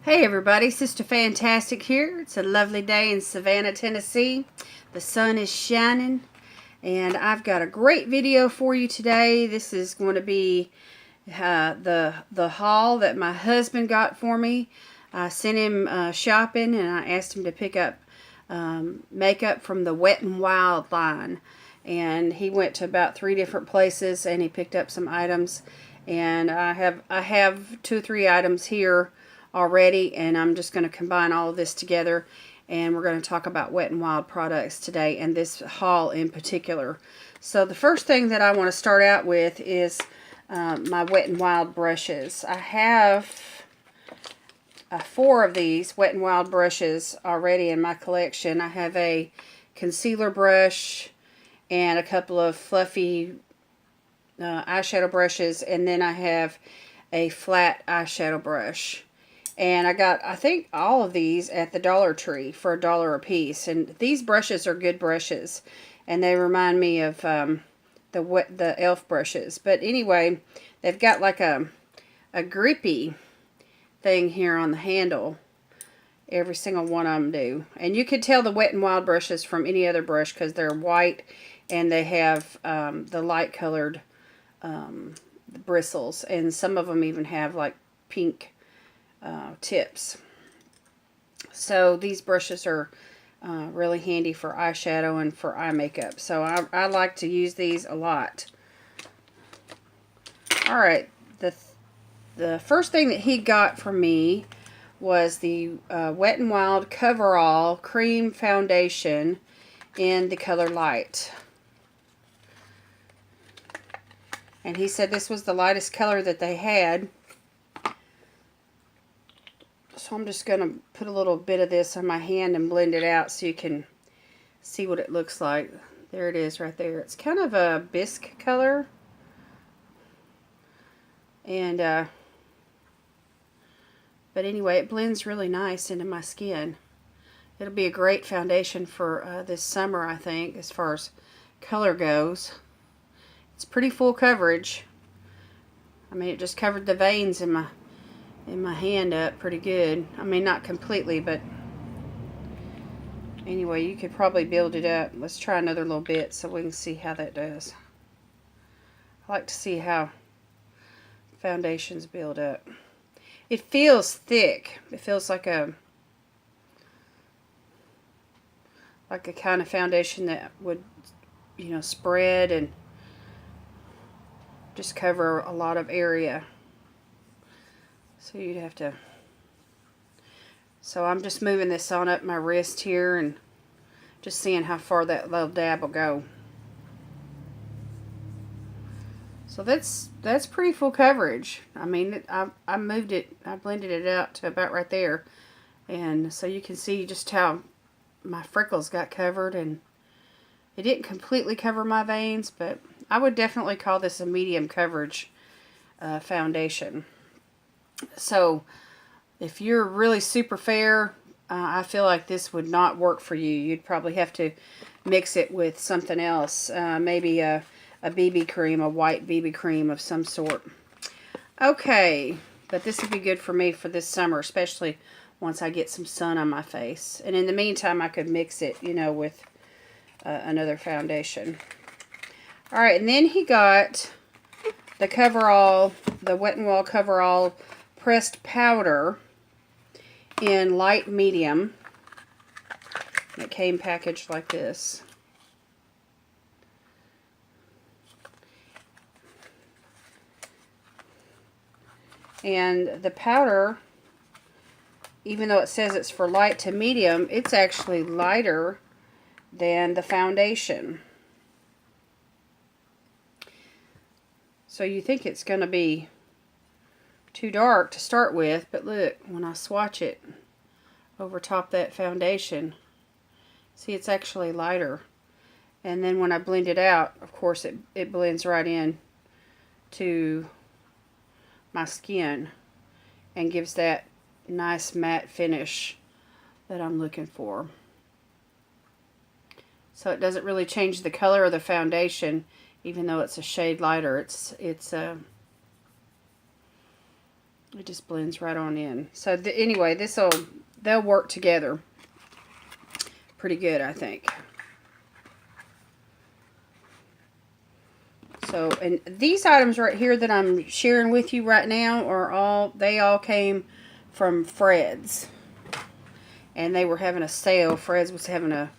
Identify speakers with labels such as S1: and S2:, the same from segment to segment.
S1: Hey everybody, Sister Fantastic here. It's a lovely day in Savannah, Tennessee. The sun is shining and I've got a great video for you today. This is going to be the haul that my husband got for me. I sent him shopping and I asked him to pick up makeup from the Wet n Wild line. And he went to about 3 different places and he picked up some items. And I have 2 or 3 items here already, and I'm just going to combine all of this together, and we're going to talk about Wet n Wild products today and this haul in particular. So the first thing that I want to start out with is my Wet n Wild brushes. I have 4 of these Wet n Wild brushes already in my collection. I have a concealer brush and a couple of fluffy eyeshadow brushes, and then I have a flat eyeshadow brush. And I got, I think, all of these at the Dollar Tree for $1 a piece. And these brushes are good brushes, and they remind me of the e.l.f. brushes. But anyway, they've got like a grippy thing here on the handle. Every single one of them do. And you could tell the Wet n Wild brushes from any other brush because they're white and they have the light colored bristles. And some of them even have like pink tips. So these brushes are really handy for eyeshadow and for eye makeup. So I like to use these a lot. Alright, the first thing that he got for me was the Wet n Wild Coverall Cream Foundation in the color Light. And he said this was the lightest color that they had. So I'm just going to put a little bit of this on my hand and blend it out so you can see what it looks like. There it is right there. It's kind of a bisque color. And, but anyway, it blends really nice into my skin. It'll be a great foundation for this summer, I think, as far as color goes. It's pretty full coverage. I mean, it just covered the veins in my hand up pretty good. I mean, not completely, but anyway, you could probably build it up. Let's try another little bit so we can see how that does. I like to see how foundations build up. It feels thick. It feels like a kind of foundation that would, you know, spread and just cover a lot of area. So you'd have to, so I'm just moving this on up my wrist here and just seeing how far that little dab will go. So that's pretty full coverage. I mean, I moved it, I blended it out to about right there. And so you can see just how my freckles got covered, and it didn't completely cover my veins, but I would definitely call this a medium coverage foundation. So if you're really super fair, I feel like this would not work for you. You'd probably have to mix it with something else. Maybe a BB cream, a white BB cream of some sort. Okay, but this would be good for me for this summer, especially once I get some sun on my face. And in the meantime, I could mix it, you know, with another foundation. Alright, and then he got the Coverall, the Wet n Wild Coverall pressed powder in light medium. It came packaged like this. And the powder, even though it says it's for light to medium, it's actually lighter than the foundation. So you think it's going to be too dark to start with, but look, when I swatch it over top that foundation, see, it's actually lighter. And then when I blend it out, of course, it blends right in to my skin and gives that nice matte finish that I'm looking for. So it doesn't really change the color of the foundation, even though it's a shade lighter. It's It just blends right on in. So anyway, they'll work together pretty good, I think. So, and these items right here that I'm sharing with you right now are they all came from Fred's. And they were having a sale. Fred's was having a,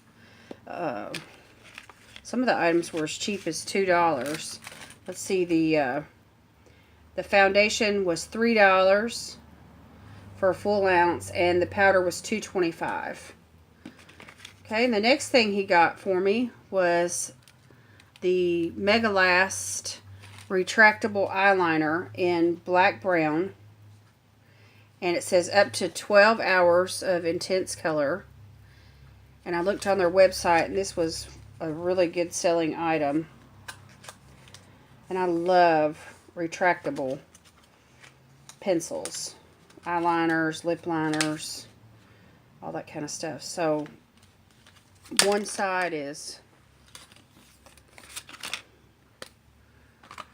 S1: some of the items were as cheap as $2. Let's see, the foundation was $3 for a full ounce, and the powder was $2.25. Okay, and the next thing he got for me was the Mega Last retractable eyeliner in black brown, and it says up to 12 hours of intense color. And I looked on their website, and this was a really good selling item. And I love retractable pencils, eyeliners, lip liners, all that kind of stuff. So one side is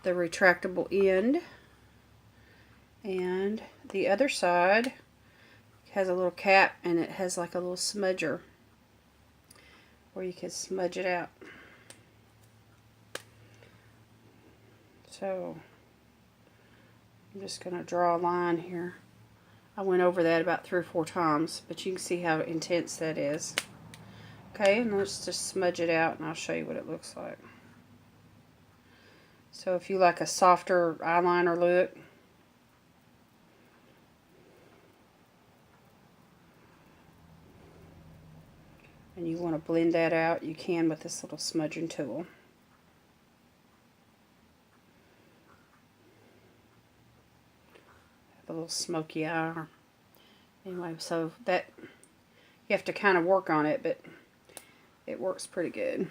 S1: the retractable end, and the other side has a little cap, and it has like a little smudger where you can smudge it out. So I'm just going to draw a line here. I went over that about 3 or 4 times, but you can see how intense that is. Okay, and let's just smudge it out, and I'll show you what it looks like. So if you like a softer eyeliner look, and you want to blend that out, you can with this little smudging tool. Have a little smoky eye. Anyway, so that, you have to kind of work on it, but it works pretty good.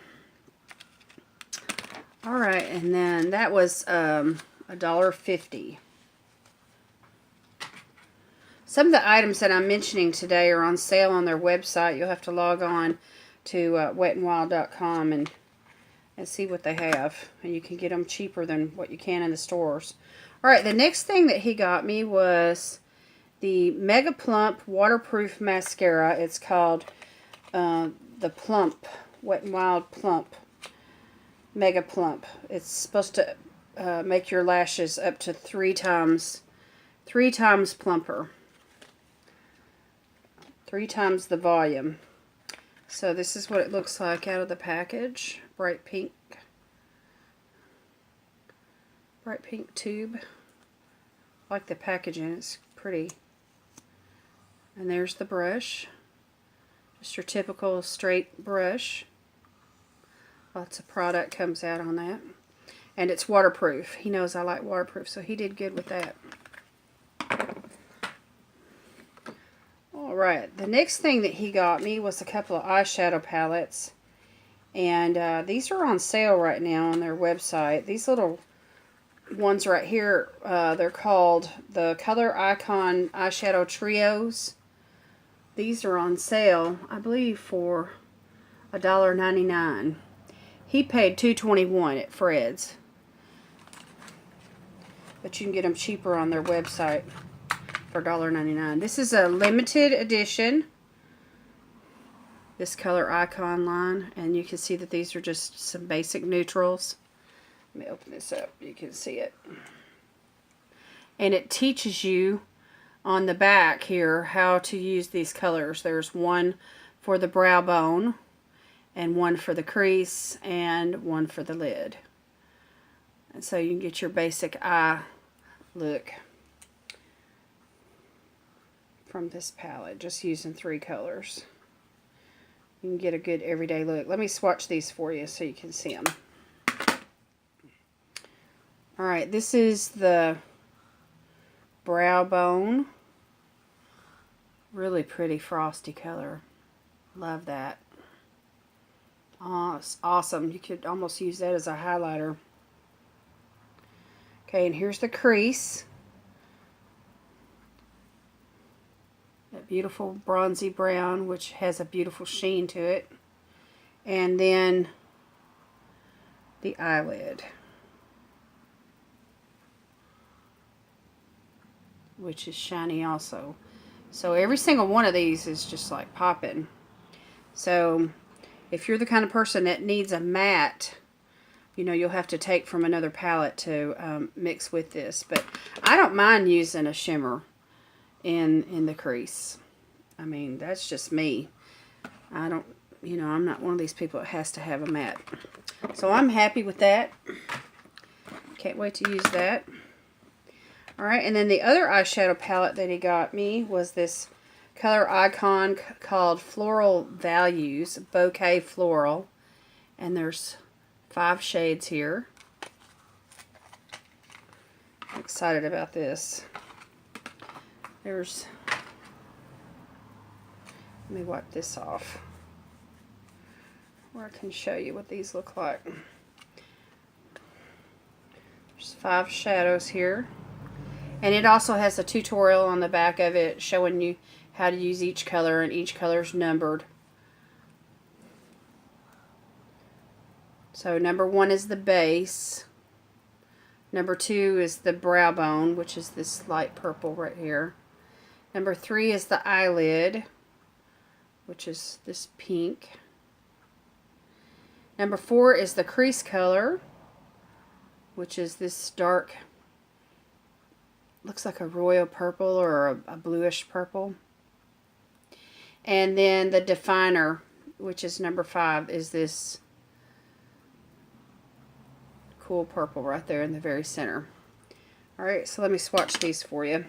S1: Alright, and then that was $1.50. Some of the items that I'm mentioning today are on sale on their website. You'll have to log on to wetandwild.com and see what they have. And you can get them cheaper than what you can in the stores. Alright, the next thing that he got me was the Mega Plump Waterproof Mascara. It's called the Plump, Wet and Wild Plump, Mega Plump. It's supposed to make your lashes up to 3 times plumper. 3 times the volume. So this is what it looks like out of the package. Bright pink tube. I like the packaging, it's pretty. And there's the brush. Just your typical straight brush. Lots of product comes out on that. And it's waterproof. He knows I like waterproof, so he did good with that. Alright, the next thing that he got me was a couple of eyeshadow palettes. And these are on sale right now on their website. These little ones right here, they're called the Color Icon Eyeshadow Trios. These are on sale, I believe, for $1.99. He paid $2.21 at Fred's. But you can get them cheaper on their website for $1.99. This is a limited edition, this Color Icon line, and you can see that these are just some basic neutrals. Let me open this up, you can see it. And it teaches you on the back here how to use these colors. There's one for the brow bone, and one for the crease, and one for the lid. And so you can get your basic eye look from this palette, just using 3 colors. You can get a good everyday look. Let me swatch these for you so you can see them. Alright, this is the brow bone. Really pretty frosty color. Love that. Oh, it's awesome. You could almost use that as a highlighter. Okay, and here's the crease. That beautiful bronzy brown, which has a beautiful sheen to it. And then the eyelid. which is shiny also. So every single one of these is just like popping. So if you're the kind of person that needs a matte, you know, you'll have to take from another palette to mix with this. But I don't mind using a shimmer in the crease. I mean, that's just me. I don't, you know, I'm not one of these people that has to have a matte. So I'm happy with that. Can't wait to use that. Alright, and then the other eyeshadow palette that he got me was this color icon called Floral Values, Bouquet Floral. And there's 5 shades here. I'm excited about this. Let me wipe this off, where I can show you what these look like. There's 5 shadows here. And it also has a tutorial on the back of it showing you how to use each color, and each color is numbered. So number 1 is the base. Number 2 is the brow bone, which is this light purple right here. Number 3 is the eyelid, which is this pink. Number 4 is the crease color, which is this dark, looks like a royal purple or a bluish purple. And then the definer, which is number 5, is this cool purple right there in the very center. Alright, so let me swatch these for you.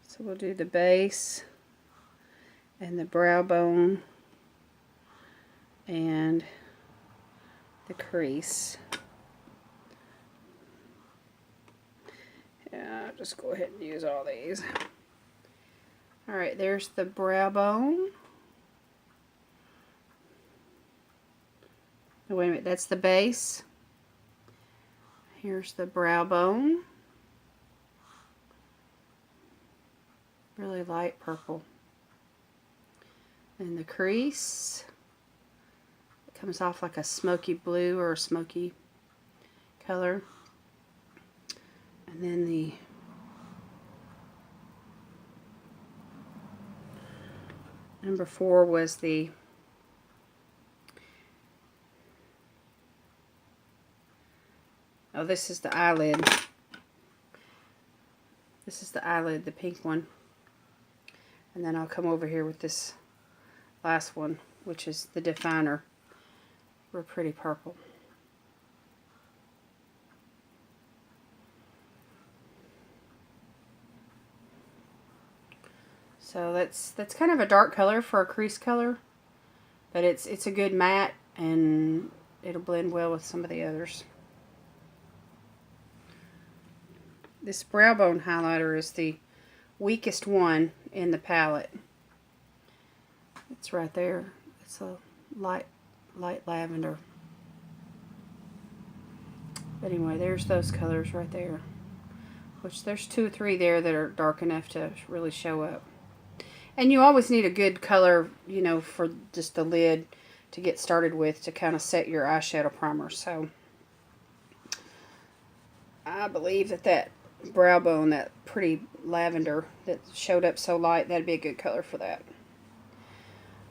S1: So we'll do the base and the brow bone and the crease. Yeah, I'll just go ahead and use all these. Alright, there's the brow bone. Oh, wait a minute, that's the base. Here's the brow bone. Really light purple. And the crease. It comes off like a smoky blue or a smoky color. And then the number 4 was the this is the eyelid. This is the eyelid, the pink one. And then I'll come over here with this last one, which is the definer. Real pretty purple. So that's kind of a dark color for a crease color, but it's a good matte and it'll blend well with some of the others. This brow bone highlighter is the weakest one in the palette. It's right there. It's a light lavender. But anyway, there's those colors right there. Which there's 2 or 3 there that are dark enough to really show up. And you always need a good color, you know, for just the lid to get started with to kind of set your eyeshadow primer. So I believe that brow bone, that pretty lavender that showed up so light, that'd be a good color for that.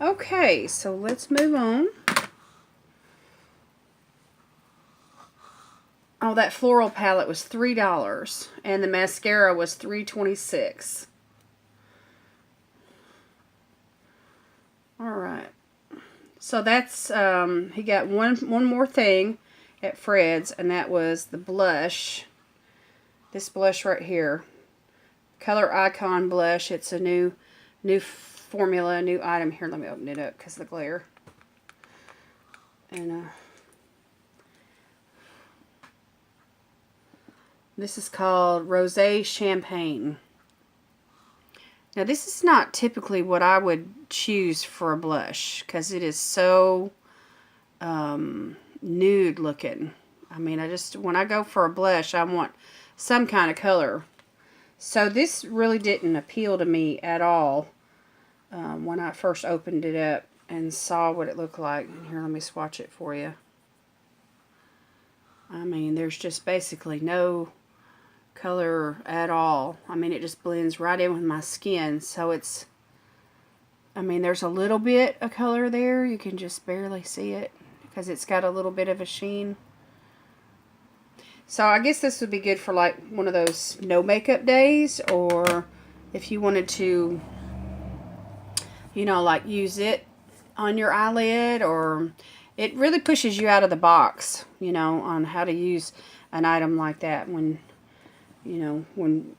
S1: Okay, so let's move on. Oh, that floral palette was $3 and the mascara was $3.26. Alright, so that's he got one more thing at Fred's, and that was the blush. This blush right here, Color Icon blush. It's a new formula, a new item. Here, let me open it up because of the glare. And this is called Rosé Champagne. Now this is not typically what I would choose for a blush because it is so nude looking. I mean, when I go for a blush, I want some kind of color. So this really didn't appeal to me at all when I first opened it up and saw what it looked like. Here, let me swatch it for you. I mean, there's just basically no color at all. I mean, it just blends right in with my skin. So it's, I mean, there's a little bit of color there. You can just barely see it because it's got a little bit of a sheen. So I guess this would be good for like one of those no makeup days, or if you wanted to, you know, like use it on your eyelid, or it really pushes you out of the box, you know, on how to use an item like that when, you know, when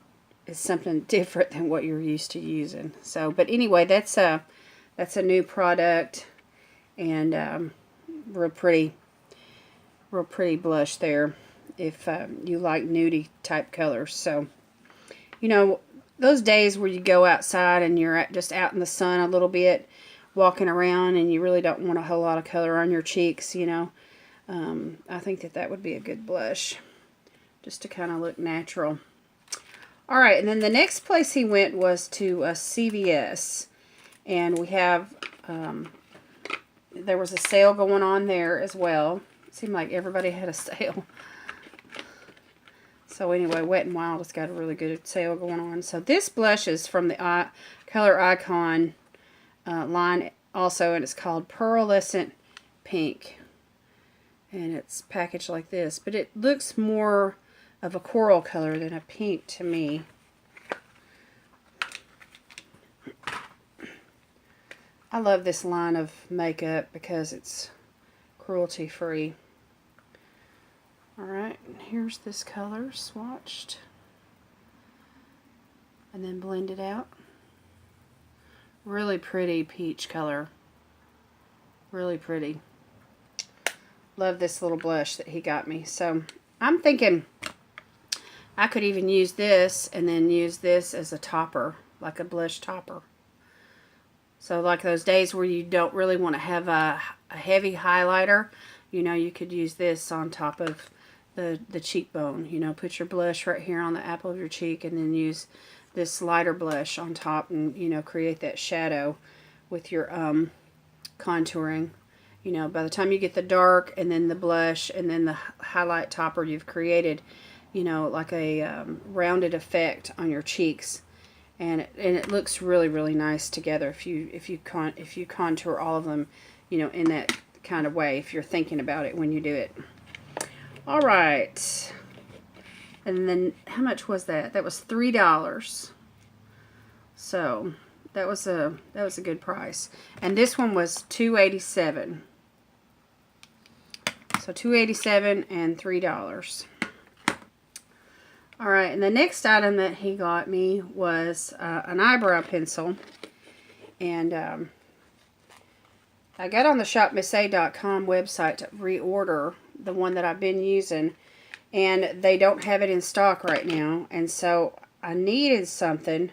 S1: it's something different than what you're used to using. So, but anyway, that's a new product, and real pretty blush there if you like nudie type colors. So, you know, those days where you go outside and you're just out in the sun a little bit, walking around, and you really don't want a whole lot of color on your cheeks, you know, I think that would be a good blush just to kind of look natural. All right, and then the next place he went was to CVS, and we have, there was a sale going on there as well. It seemed like everybody had a sale. So anyway, Wet n Wild has got a really good sale going on. So this blush is from the Color Icon line also, and it's called Pearlescent Pink. And it's packaged like this, but it looks more of a coral color than a pink to me. I love this line of makeup because it's cruelty free. Alright, here's this color swatched and then blended out. Really pretty peach color. Really pretty. Love this little blush that he got me. So I'm thinking I could even use this and then use this as a topper, like a blush topper. So like those days where you don't really want to have a heavy highlighter, you know, you could use this on top of the cheekbone. You know, put your blush right here on the apple of your cheek and then use this lighter blush on top and, you know, create that shadow with your contouring. You know, by the time you get the dark and then the blush and then the highlight topper, you've created, you know, like a rounded effect on your cheeks. And it looks really, really nice together if you contour all of them, you know, in that kind of way, if you're thinking about it when you do it. All right. And then how much was that? That was $3. So that was a good price. And this one was $2.87. So $2.87 and $3. All right, and the next item that he got me was an eyebrow pencil, and I got on the shopmissa.com website to reorder the one that I've been using, and they don't have it in stock right now, and so I needed something,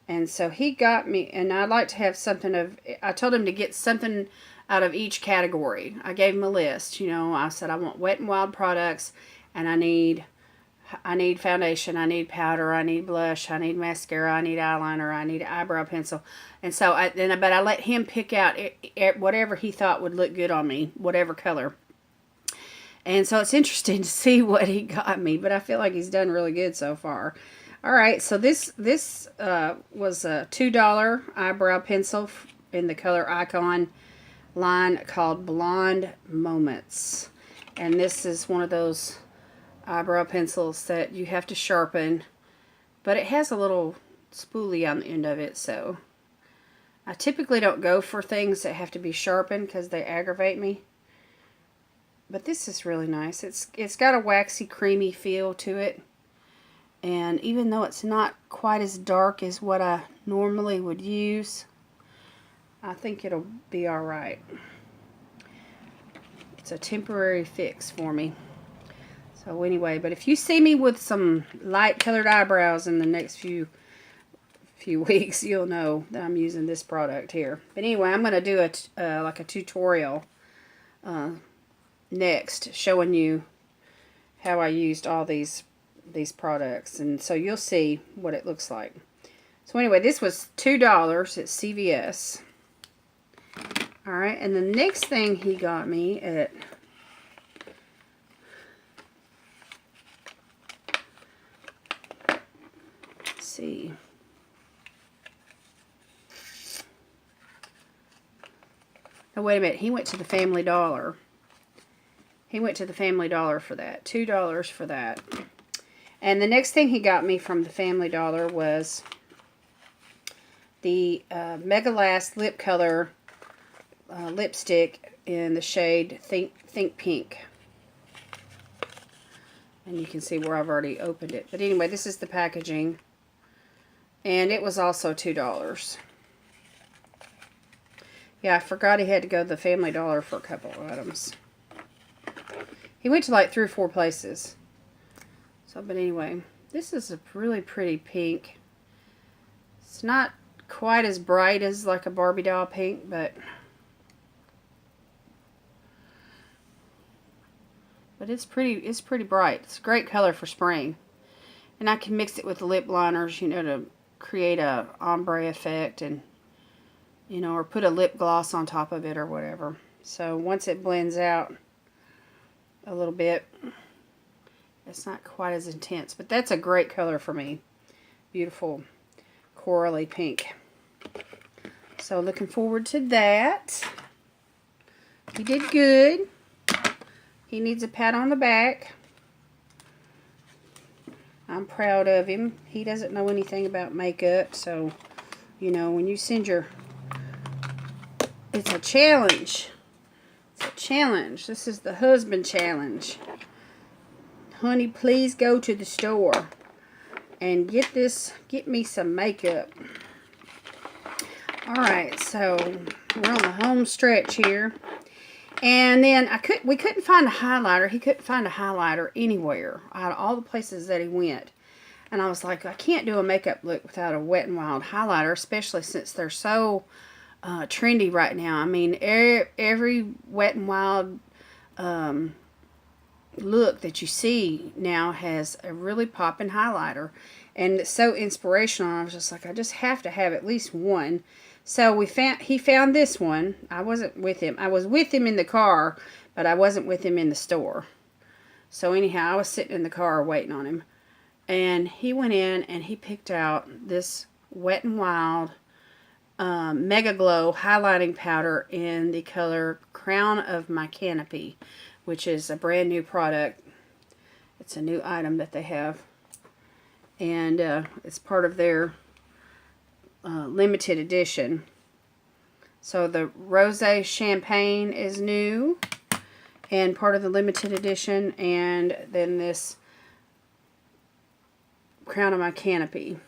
S1: and so he got me, and I'd like to have something of, I told him to get something out of each category. I gave him a list, you know, I said I want Wet n Wild products, and I need foundation, I need powder, I need blush, I need mascara, I need eyeliner, I need eyebrow pencil. And so but I let him pick out whatever he thought would look good on me, whatever color. And so it's interesting to see what he got me, but I feel like he's done really good so far. All right, so this was a $2 eyebrow pencil in the Color Icon line called Blonde Moments. And this is one of those eyebrow pencils that you have to sharpen, but it has a little spoolie on the end of it, so I typically don't go for things that have to be sharpened because they aggravate me. But this is really nice. It's got a waxy, creamy feel to it, and even though it's not quite as dark as what I normally would use, I think it'll be all right. It's a temporary fix for me. So anyway, but if you see me with some light colored eyebrows in the next few weeks, you'll know that I'm using this product here. But anyway, I'm going to do like a tutorial next, showing you how I used all these products, and so you'll see what it looks like. So anyway, this was $2 at CVS. All right, and the next thing he got me at see. Oh, wait a minute. He went to the Family Dollar. He went to the Family Dollar for that. $2 for that. And the next thing he got me from the Family Dollar was the Mega Last Lip Color lipstick in the shade Think Pink. And you can see where I've already opened it. But anyway, this is the packaging. And it was also $2. Yeah, I forgot he had to go to the Family Dollar for a couple of items. He went to like 3 or 4 places. So, but anyway, this is a really pretty pink. It's not quite as bright as like a Barbie doll pink, but it's pretty bright. It's a great color for spraying. And I can mix it with the lip liners, you know, to create a ombre effect, and you know, or put a lip gloss on top of it or whatever. So once it blends out a little bit, it's not quite as intense, but that's a great color for me. Beautiful corally pink. So looking forward to that. He did good. He needs a pat on the back. I'm proud of him. He doesn't know anything about makeup, so, you know, when you send your... It's a challenge. It's a challenge. This is the husband challenge. Honey, please go to the store and get me some makeup. Alright, so we're on the home stretch here. And then we couldn't find a highlighter. He couldn't find a highlighter anywhere out of all the places that he went. And I was like, I can't do a makeup look without a Wet n Wild highlighter, especially since they're so trendy right now. I mean, every Wet n Wild look that you see now has a really popping highlighter. And it's so inspirational. I was just like, I just have to have at least one. So he found this one. I wasn't with him. I was with him in the car, but I wasn't with him in the store. So anyhow, I was sitting in the car waiting on him. And he went in and he picked out this Wet n Wild Mega Glow highlighting powder in the color Crown of My Canopy, which is a brand new product. It's a new item that they have. And it's part of their limited edition. So the Rosé Champagne is new and part of the limited edition, and then this Crown of My Canopy.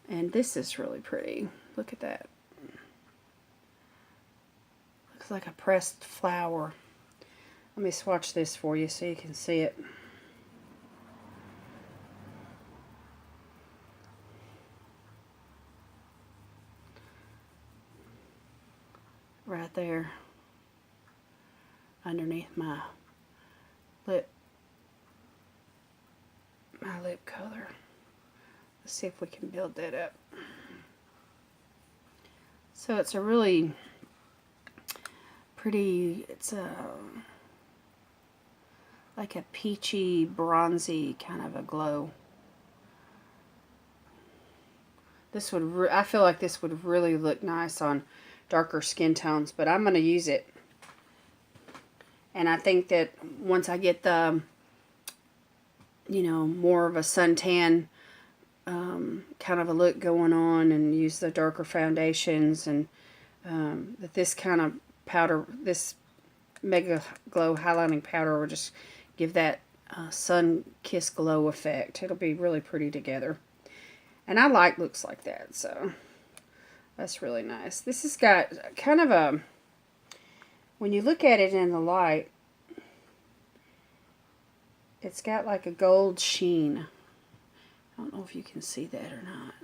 S1: And this is really pretty. Look at that. Looks like a pressed flower. Let me swatch this for you so you can see it. Right there underneath my lip color. Let's see if we can build that up. So it's a really pretty, it's a like a peachy, bronzy kind of a glow. This would, I feel like this would really look nice on darker skin tones, but I'm going to use it. And I think that once I get the, you know, more of a suntan kind of a look going on, and use the darker foundations, and that this kind of powder, this Mega Glow highlighting powder, will just give that sun kiss glow effect. It'll be really pretty together. And I like looks like that, so that's really nice. This has got kind of a, when you look at it in the light, it's got like a gold sheen. I don't know if you can see that or not.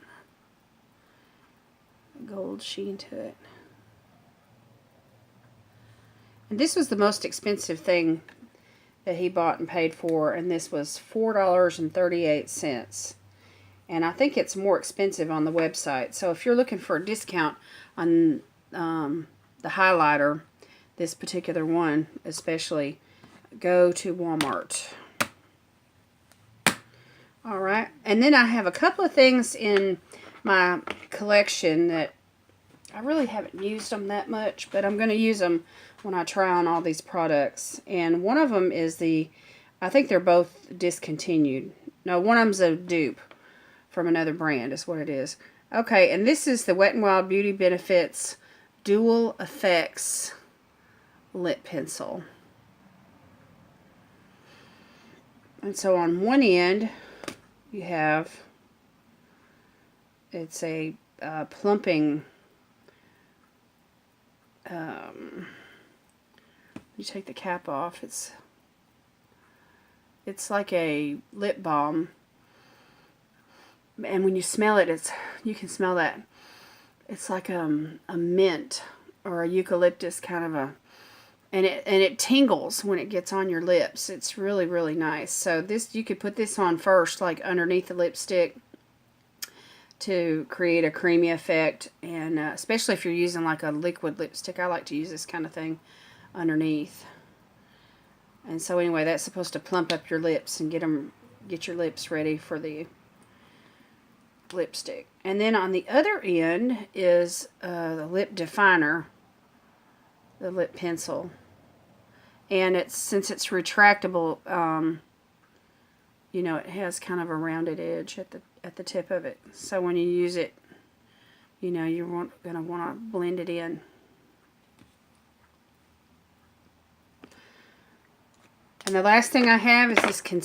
S1: A gold sheen to it. And this was the most expensive thing that he bought and paid for, and this was $4.38. And I think it's more expensive on the website. So if you're looking for a discount on the highlighter, this particular one especially, go to Walmart. Alright, and then I have a couple of things in my collection that I really haven't used them that much, but I'm going to use them when I try on all these products. And one of them is I think they're both discontinued. No, one of them's a dupe from another brand is what it is. Okay, and this is the Wet n Wild Beauty Benefits Dual Effects Lip Pencil. And so on one end, you have, it's a plumping, you take the cap off, it's like a lip balm, and when you smell it, you can smell that, it's like a mint or a eucalyptus kind of a, and it tingles when it gets on your lips. It's really, really nice. So this, you could put this on first, like underneath the lipstick, to create a creamy effect. And especially if you're using like a liquid lipstick, I like to use this kind of thing underneath. And so anyway, that's supposed to plump up your lips and get your lips ready for the lipstick. And then on the other end is the lip definer, the lip pencil. And since it's retractable, you know, it has kind of a rounded edge at the tip of it. So when you use it, you know, you're going to want to blend it in. And the last thing I have is this concealer.